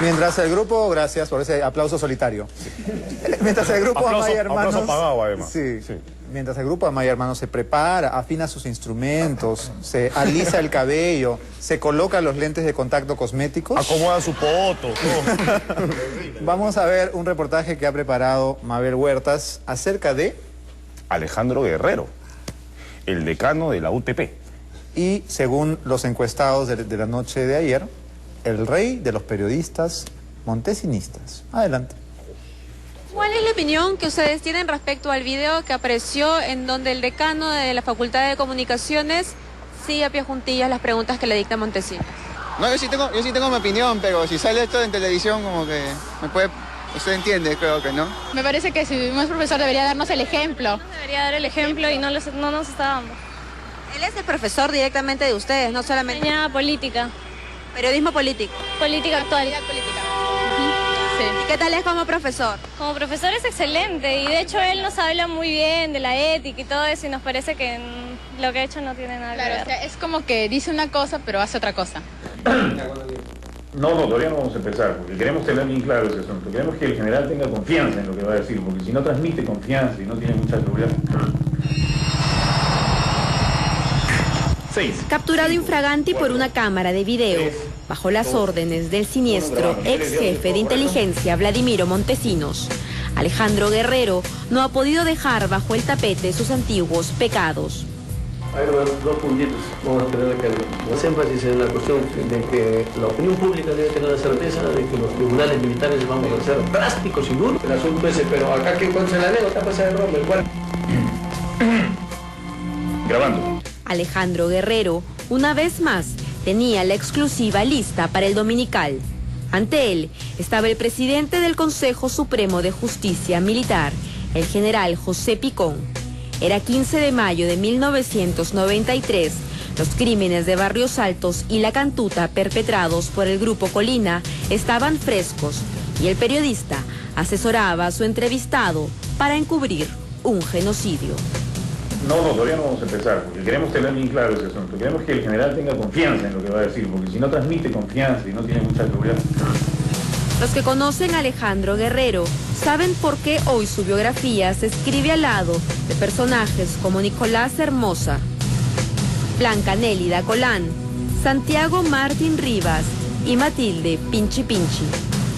Mientras el grupo, gracias por ese aplauso solitario. Mientras el grupo Amaya Hermanos... Aplauso pagado, además. Sí. Mientras el grupo Amaya Hermanos se prepara, afina sus instrumentos, se alisa el cabello, se coloca los lentes de contacto cosméticos... Acomoda su poto, todo. Vamos a ver un reportaje que ha preparado Mabel Huertas acerca de... Alejandro Guerrero, el decano de la UTP. Y según los encuestados de la noche de ayer, el rey de los periodistas montesinistas. Adelante. ¿Cuál es la opinión que ustedes tienen respecto al video que apareció en donde el decano de la Facultad de Comunicaciones sigue a pie juntillas las preguntas que le dicta Montesinos? No, yo sí tengo mi opinión, pero si sale esto en televisión como que me puede... Usted entiende, creo que no. Me parece que si un profesor debería darnos el ejemplo. Debería dar el ejemplo y no nos está dando. Él es el profesor directamente de ustedes, no solamente... Enseña política. Periodismo político. Política actual. Sí. ¿Y qué tal es como profesor? Como profesor es excelente y de hecho él nos habla muy bien de la ética y todo eso y nos parece que lo que ha hecho no tiene nada que ver. O sea, es como que dice una cosa pero hace otra cosa. No, todavía no vamos a empezar, porque queremos tener bien claro ese asunto. Queremos que el general tenga confianza en lo que va a decir, porque si no transmite confianza y no tiene mucha seguridad... Capturado infraganti por una cámara de video, bajo las órdenes del siniestro ex jefe de inteligencia Vladimiro Montesinos, Alejandro Guerrero no ha podido dejar bajo el tapete sus antiguos pecados. Hay dos puntitos, vamos a tener que más énfasis en la cuestión de que la opinión pública debe tener la certeza de que los tribunales militares vamos a ser drásticos y duros. El asunto ese, pero acá que encuentra la anécdota pasa de Roma, el cual... Grabando. Alejandro Guerrero, una vez más, tenía la exclusiva lista para el Dominical. Ante él estaba el presidente del Consejo Supremo de Justicia Militar, el general José Picón. Era 15 de mayo de 1993. Los crímenes de Barrios Altos y La Cantuta perpetrados por el Grupo Colina estaban frescos y el periodista asesoraba a su entrevistado para encubrir un genocidio. No, todavía no vamos a empezar, porque queremos tener bien claro ese asunto. Queremos que el general tenga confianza en lo que va a decir, porque si no transmite confianza y no tiene mucha seguridad... Los que conocen a Alejandro Guerrero saben por qué hoy su biografía se escribe al lado de personajes como Nicolás Hermosa, Blanca Nélida Colán, Santiago Martín Rivas y Matilde Pinchi Pinchi.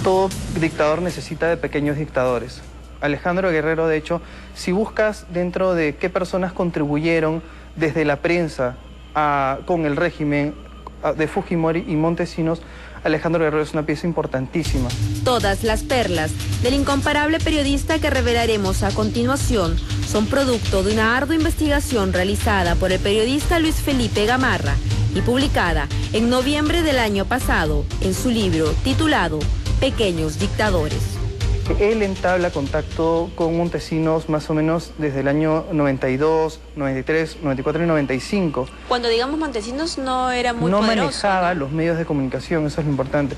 Todo dictador necesita de pequeños dictadores. Alejandro Guerrero, de hecho, si buscas dentro de qué personas contribuyeron desde la prensa con el régimen de Fujimori y Montesinos, Alejandro Guerrero es una pieza importantísima. Todas las perlas del incomparable periodista que revelaremos a continuación son producto de una ardua investigación realizada por el periodista Luis Felipe Gamarra y publicada en noviembre del año pasado en su libro titulado Pequeños Dictadores. Él entabla contacto con Montesinos más o menos desde el año 92, 93, 94 y 95. Cuando digamos Montesinos no era muy poderoso. No manejaba los medios de comunicación, eso es lo importante.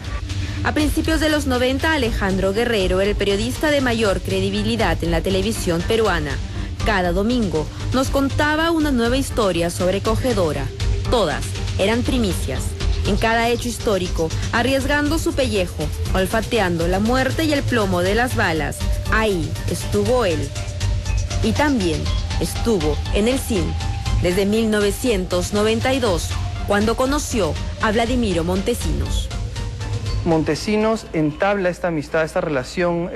A principios de los 90, Alejandro Guerrero era el periodista de mayor credibilidad en la televisión peruana. Cada domingo nos contaba una nueva historia sobrecogedora. Todas eran primicias. En cada hecho histórico, arriesgando su pellejo, olfateando la muerte y el plomo de las balas, ahí estuvo él. Y también estuvo en el CIN desde 1992, cuando conoció a Vladimiro Montesinos. Montesinos entabla esta amistad, esta relación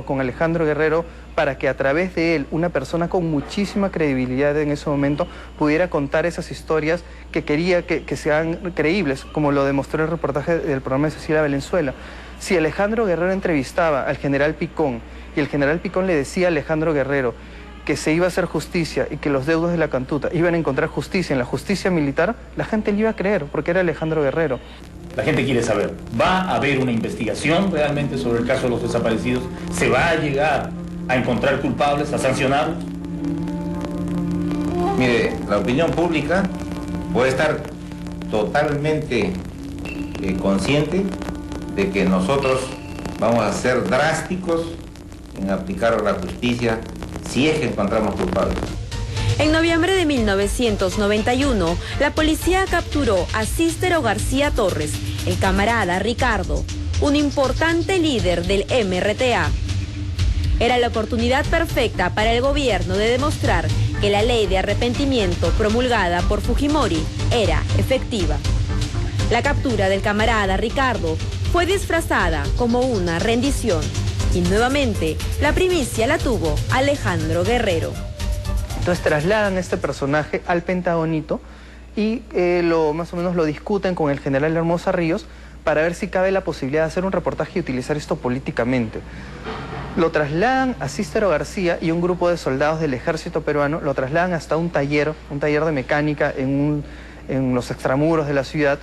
con Alejandro Guerrero para que a través de él, una persona con muchísima credibilidad en ese momento, pudiera contar esas historias que quería que sean creíbles, como lo demostró el reportaje del programa de Cecilia Valenzuela. Si Alejandro Guerrero entrevistaba al general Picón y el general Picón le decía a Alejandro Guerrero que se iba a hacer justicia y que los deudos de La Cantuta iban a encontrar justicia en la justicia militar, la gente le iba a creer porque era Alejandro Guerrero. La gente quiere saber, ¿va a haber una investigación realmente sobre el caso de los desaparecidos? ¿Se va a llegar a encontrar culpables, a sancionarlos? Mire, la opinión pública puede estar totalmente consciente de que nosotros vamos a ser drásticos en aplicar la justicia si es que encontramos culpables. En noviembre de 1991, la policía capturó a Cícero García Torres, el camarada Ricardo, un importante líder del MRTA. Era la oportunidad perfecta para el gobierno de demostrar que la ley de arrepentimiento promulgada por Fujimori era efectiva. La captura del camarada Ricardo fue disfrazada como una rendición y nuevamente la primicia la tuvo Alejandro Guerrero. Entonces trasladan a este personaje al Pentagonito y más o menos lo discuten con el general Hermosa Ríos para ver si cabe la posibilidad de hacer un reportaje y utilizar esto políticamente. Lo trasladan a Cícero García y un grupo de soldados del ejército peruano, lo trasladan hasta un taller de mecánica en los extramuros de la ciudad,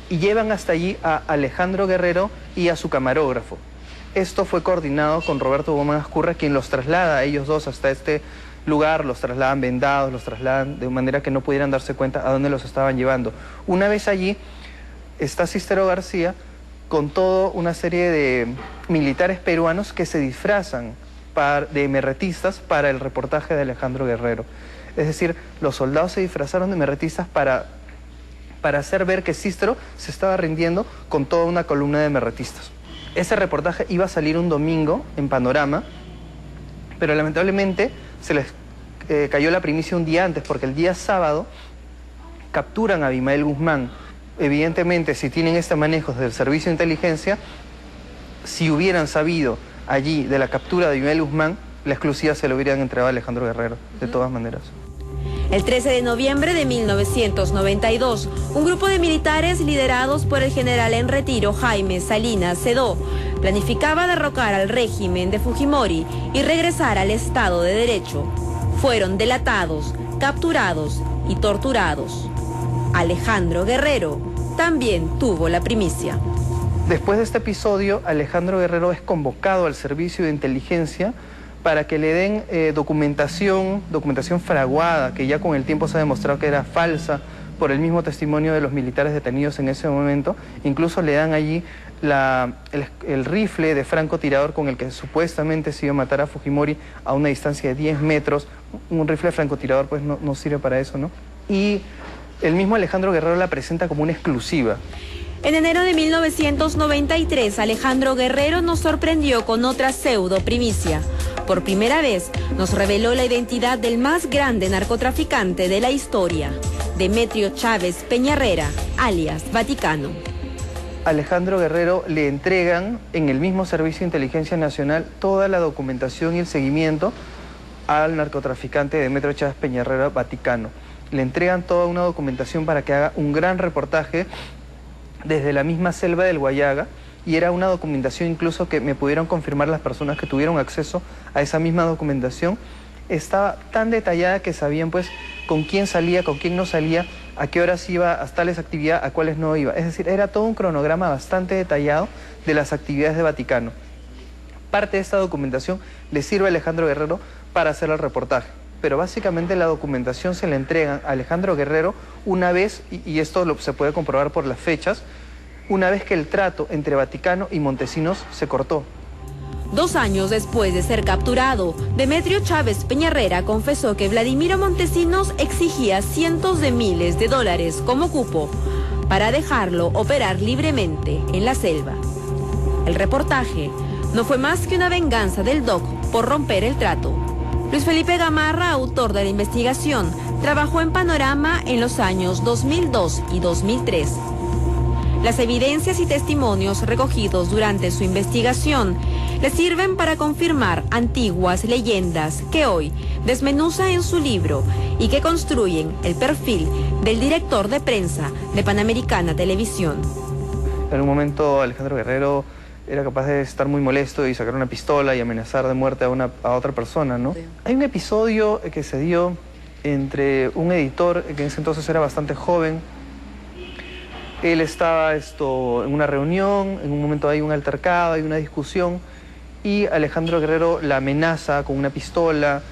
y llevan hasta allí a Alejandro Guerrero y a su camarógrafo. Esto fue coordinado con Roberto Gómez Azcurra, quien los traslada a ellos dos hasta este lugar, los trasladan vendados, los trasladan de manera que no pudieran darse cuenta a dónde los estaban llevando. Una vez allí está Cícero García con toda una serie de militares peruanos que se disfrazan de merretistas para el reportaje de Alejandro Guerrero. Es decir, los soldados se disfrazaron de merretistas para hacer ver que Cícero se estaba rindiendo con toda una columna de merretistas. Ese reportaje iba a salir un domingo en Panorama, pero lamentablemente se les cayó la primicia un día antes, porque el día sábado capturan a Abimael Guzmán. Evidentemente, si tienen este manejo del servicio de inteligencia, si hubieran sabido allí de la captura de Abimael Guzmán, la exclusiva se lo hubieran entregado a Alejandro Guerrero, de todas maneras. El 13 de noviembre de 1992, un grupo de militares liderados por el general en retiro Jaime Salinas Sedó planificaba derrocar al régimen de Fujimori y regresar al Estado de Derecho. Fueron delatados, capturados y torturados. Alejandro Guerrero también tuvo la primicia. Después de este episodio, Alejandro Guerrero es convocado al servicio de inteligencia para que le den documentación fraguada, que ya con el tiempo se ha demostrado que era falsa por el mismo testimonio de los militares detenidos en ese momento. Incluso le dan allí el rifle de francotirador con el que supuestamente se iba a matar a Fujimori a una distancia de 10 metros. Un rifle de francotirador pues no sirve para eso, ¿no? Y el mismo Alejandro Guerrero la presenta como una exclusiva. En enero de 1993, Alejandro Guerrero nos sorprendió con otra pseudo primicia. Por primera vez, nos reveló la identidad del más grande narcotraficante de la historia, Demetrio Chávez Peñarrera, alias Vaticano. Alejandro Guerrero le entregan en el mismo Servicio de Inteligencia Nacional toda la documentación y el seguimiento al narcotraficante Demetrio Chávez Peñarrera, Vaticano. Le entregan toda una documentación para que haga un gran reportaje desde la misma selva del Guayaga, y era una documentación incluso que me pudieron confirmar las personas que tuvieron acceso a esa misma documentación. Estaba tan detallada que sabían pues con quién salía, con quién no salía, a qué horas iba a tales actividades, a cuáles no iba. Es decir, era todo un cronograma bastante detallado de las actividades de Vaticano. Parte de esta documentación le sirve a Alejandro Guerrero para hacer el reportaje. Pero básicamente la documentación se le entrega a Alejandro Guerrero una vez, y esto se puede comprobar por las fechas, una vez que el trato entre Vaticano y Montesinos se cortó. 2 años después de ser capturado, Demetrio Chávez Peñarrera confesó que Vladimiro Montesinos exigía cientos de miles de dólares como cupo para dejarlo operar libremente en la selva. El reportaje no fue más que una venganza del DOC por romper el trato. Luis Felipe Gamarra, autor de la investigación, trabajó en Panorama en los años 2002 y 2003. Las evidencias y testimonios recogidos durante su investigación le sirven para confirmar antiguas leyendas que hoy desmenuza en su libro y que construyen el perfil del director de prensa de Panamericana Televisión. En un momento Alejandro Guerrero era capaz de estar muy molesto y sacar una pistola y amenazar de muerte a otra persona, ¿no? Sí. Hay un episodio que se dio entre un editor que en ese entonces era bastante joven. Él estaba en una reunión, en un momento hay un altercado, hay una discusión, y Alejandro Guerrero la amenaza con una pistola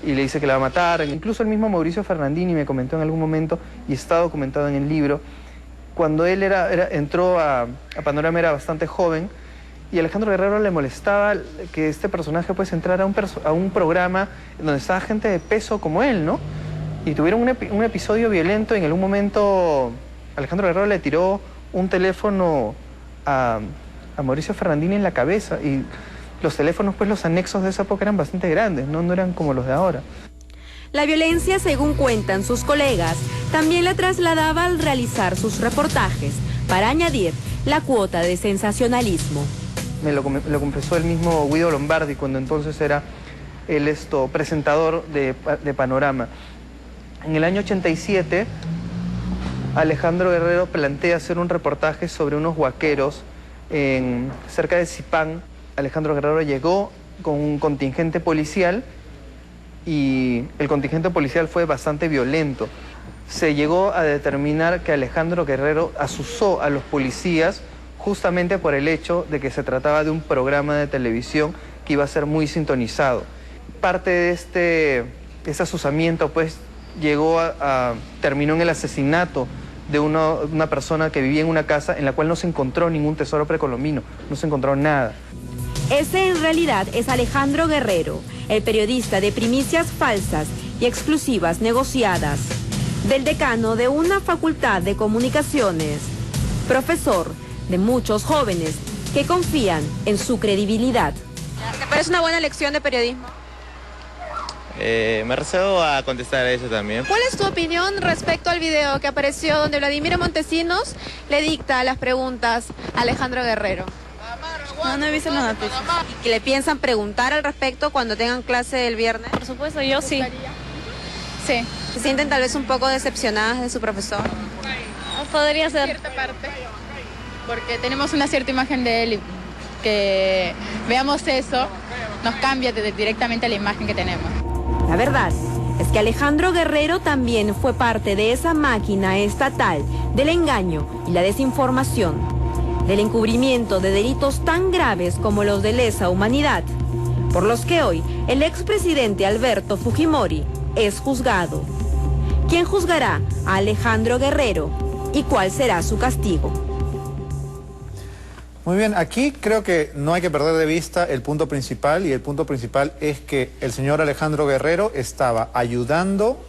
y le dice que la va a matar. Incluso el mismo Mauricio Fernandini me comentó en algún momento, y está documentado en el libro, cuando él entró a Panorama era bastante joven, y Alejandro Guerrero le molestaba que este personaje pues entrara a un programa donde estaba gente de peso como él, ¿no? Y tuvieron un episodio violento. En algún momento Alejandro Guerrero le tiró un teléfono a Mauricio Ferrandini en la cabeza, y los teléfonos, pues los anexos de esa época eran bastante grandes, no eran como los de ahora. La violencia, según cuentan sus colegas, también la trasladaba al realizar sus reportajes, para añadir la cuota de sensacionalismo. Me lo confesó el mismo Guido Lombardi cuando entonces era el presentador de Panorama. En el año 87, Alejandro Guerrero plantea hacer un reportaje sobre unos huaqueros cerca de Zipán. Alejandro Guerrero llegó con un contingente policial y el contingente policial fue bastante violento. Se llegó a determinar que Alejandro Guerrero asusó a los policías justamente por el hecho de que se trataba de un programa de televisión que iba a ser muy sintonizado. Parte de ese asusamiento pues terminó en el asesinato de una persona que vivía en una casa en la cual no se encontró ningún tesoro precolombino, no se encontró nada. Ese en realidad es Alejandro Guerrero, el periodista de primicias falsas y exclusivas negociadas, del decano de una facultad de comunicaciones, profesor de muchos jóvenes que confían en su credibilidad. ¿Te parece una buena lección de periodismo? Me reservo a contestar a eso también. ¿Cuál es tu opinión respecto al video que apareció donde Vladimiro Montesinos le dicta las preguntas a Alejandro Guerrero? No he visto las noticias. ¿Y que le piensan preguntar al respecto cuando tengan clase el viernes? Por supuesto, yo sí. Sí. ¿Se sienten tal vez un poco decepcionadas de su profesor? Podría ser. Cierta parte, porque tenemos una cierta imagen de él y que veamos eso nos cambia directamente la imagen que tenemos. La verdad es que Alejandro Guerrero también fue parte de esa máquina estatal del engaño y la desinformación, del encubrimiento de delitos tan graves como los de lesa humanidad, por los que hoy el expresidente Alberto Fujimori es juzgado. ¿Quién juzgará a Alejandro Guerrero y cuál será su castigo? Muy bien, aquí creo que no hay que perder de vista el punto principal, y el punto principal es que el señor Alejandro Guerrero estaba ayudando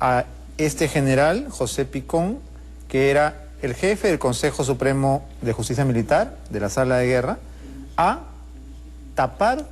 a este general, José Picón, que era el jefe del Consejo Supremo de Justicia Militar, de la Sala de Guerra, a tapar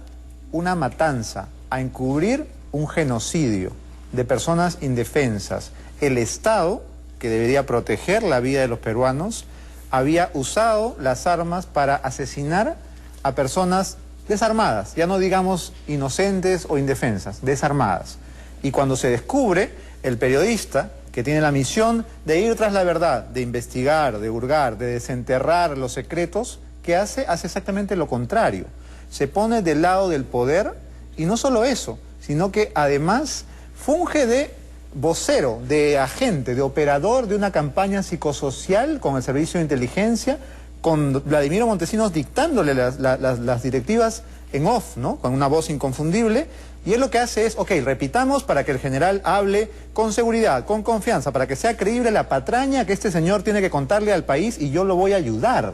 una matanza, a encubrir un genocidio de personas indefensas. El Estado, que debería proteger la vida de los peruanos, había usado las armas para asesinar a personas desarmadas, ya no digamos inocentes o indefensas, desarmadas. Y cuando se descubre, el periodista, que tiene la misión de ir tras la verdad, de investigar, de hurgar, de desenterrar los secretos, ¿qué hace? Hace exactamente lo contrario. Se pone del lado del poder, y no solo eso, sino que además funge de vocero, de agente, de operador de una campaña psicosocial con el servicio de inteligencia, con Vladimiro Montesinos dictándole las directivas en off, ¿no? Con una voz inconfundible, y él lo que hace es, ok, repitamos para que el general hable con seguridad, con confianza, para que sea creíble la patraña que este señor tiene que contarle al país, y yo lo voy a ayudar.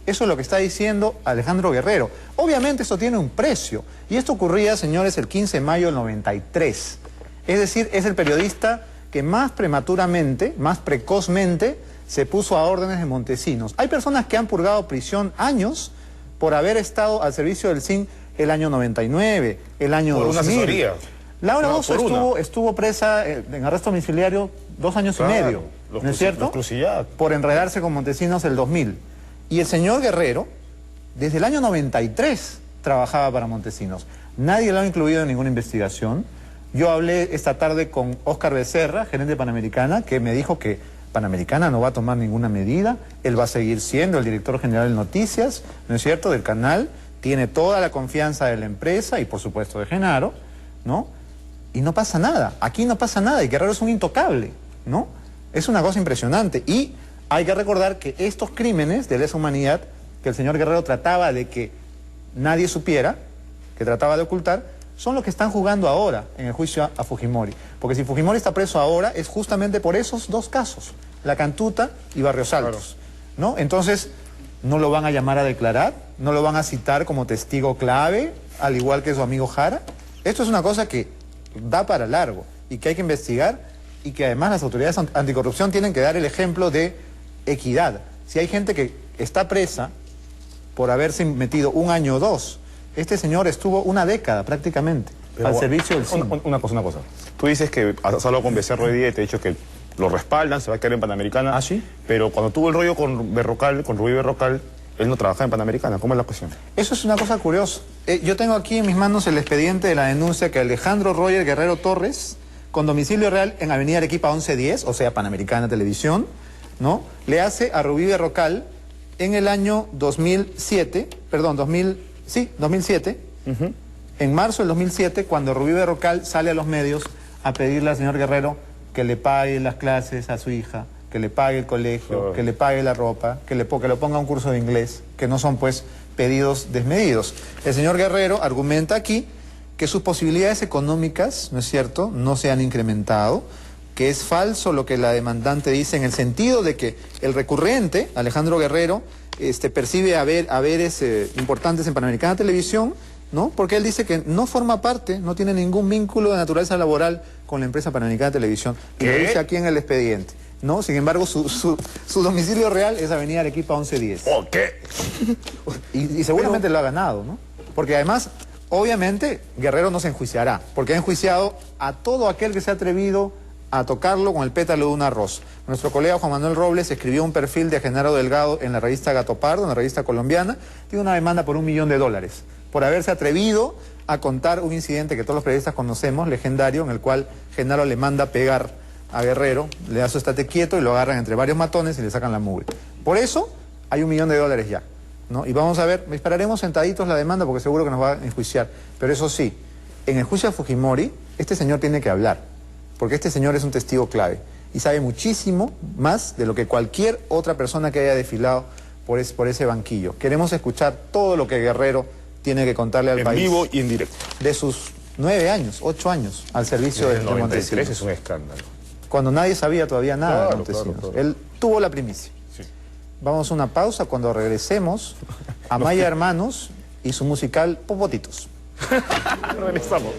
Eso es lo que está diciendo Alejandro Guerrero. Obviamente esto tiene un precio, y esto ocurría, señores, el 15 de mayo del 93. Es decir, es el periodista que más prematuramente, más precozmente, se puso a órdenes de Montesinos. Hay personas que han purgado prisión años por haber estado al servicio del CIN el año 99, el año 2000. Por una asesoría. Laura Bozzo estuvo presa en arresto domiciliario 2 años y medio, ¿no es cierto? Por enredarse con Montesinos el 2000. Y el señor Guerrero, desde el año 93, trabajaba para Montesinos. Nadie lo ha incluido en ninguna investigación. Yo hablé esta tarde con Óscar Becerra, gerente de Panamericana, que me dijo que Panamericana no va a tomar ninguna medida, él va a seguir siendo el director general de noticias, ¿no es cierto?, del canal, tiene toda la confianza de la empresa y por supuesto de Genaro, ¿no? Y no pasa nada, aquí no pasa nada, y Guerrero es un intocable, ¿no? Es una cosa impresionante, y hay que recordar que estos crímenes de lesa humanidad que el señor Guerrero trataba de que nadie supiera, que trataba de ocultar, son los que están jugando ahora en el juicio a Fujimori. Porque si Fujimori está preso ahora es justamente por esos 2 casos, La Cantuta y Barrios Altos, ¿no? Entonces, no lo van a llamar a declarar, no lo van a citar como testigo clave, al igual que su amigo Jara. Esto es una cosa que da para largo y que hay que investigar, y que además las autoridades anticorrupción tienen que dar el ejemplo de equidad. Si hay gente que está presa por haberse metido 1 año o 2. Este señor estuvo una década prácticamente al servicio del CIM. Una cosa. Tú dices que has hablado con Becerro hoy día y te he dicho que lo respaldan, se va a quedar en Panamericana. ¿Ah, sí? Pero cuando tuvo el rollo con Berrocal, con Rubí Berrocal, él no trabajaba en Panamericana. ¿Cómo es la cuestión? Eso es una cosa curiosa. Yo tengo aquí en mis manos el expediente de la denuncia que Alejandro Roger Guerrero Torres, con domicilio real en Avenida Arequipa 1110, o sea, Panamericana Televisión, ¿no? Le hace a Rubí Berrocal en el año 2007, en marzo del 2007, cuando Rubí Berrocal sale a los medios a pedirle al señor Guerrero que le pague las clases a su hija, que le pague el colegio, que le pague la ropa, que le ponga un curso de inglés, que no son pues pedidos desmedidos. El señor Guerrero argumenta aquí que sus posibilidades económicas, ¿no es cierto?, no se han incrementado, que es falso lo que la demandante dice en el sentido de que el recurrente, Alejandro Guerrero, percibe haberes importantes en Panamericana Televisión, ¿no? Porque él dice que no forma parte, no tiene ningún vínculo de naturaleza laboral con la empresa Panamericana Televisión. Y lo dice aquí en el expediente, ¿no? Sin embargo, su domicilio real es Avenida Arequipa 1110. ¿Por qué? Y seguramente lo ha ganado, ¿no? Porque además, obviamente, Guerrero no se enjuiciará, porque ha enjuiciado a todo aquel que se ha atrevido a tocarlo con el pétalo de una rosa. Nuestro colega Juan Manuel Robles escribió un perfil de Genaro Delgado en la revista Gato Pardo, en la revista colombiana, tiene una demanda por $1 millón, por haberse atrevido a contar un incidente que todos los periodistas conocemos, legendario, en el cual Genaro le manda pegar a Guerrero, le da su estate quieto y lo agarran entre varios matones y le sacan la mugre. Por eso hay $1 millón ya, ¿no? Y vamos a ver, esperaremos sentaditos la demanda porque seguro que nos va a enjuiciar. Pero eso sí, en el juicio a Fujimori, este señor tiene que hablar, porque este señor es un testigo clave y sabe muchísimo más de lo que cualquier otra persona que haya desfilado por ese banquillo. Queremos escuchar todo lo que Guerrero tiene que contarle al país. En vivo y en directo. De sus 9 años, 8 años al servicio de Montesinos. Es un escándalo. Cuando nadie sabía todavía nada de Montesinos. Claro. Él tuvo la primicia. Sí. Vamos a una pausa. Cuando regresemos, Amaya Hermanos y su musical Popotitos. Regresamos.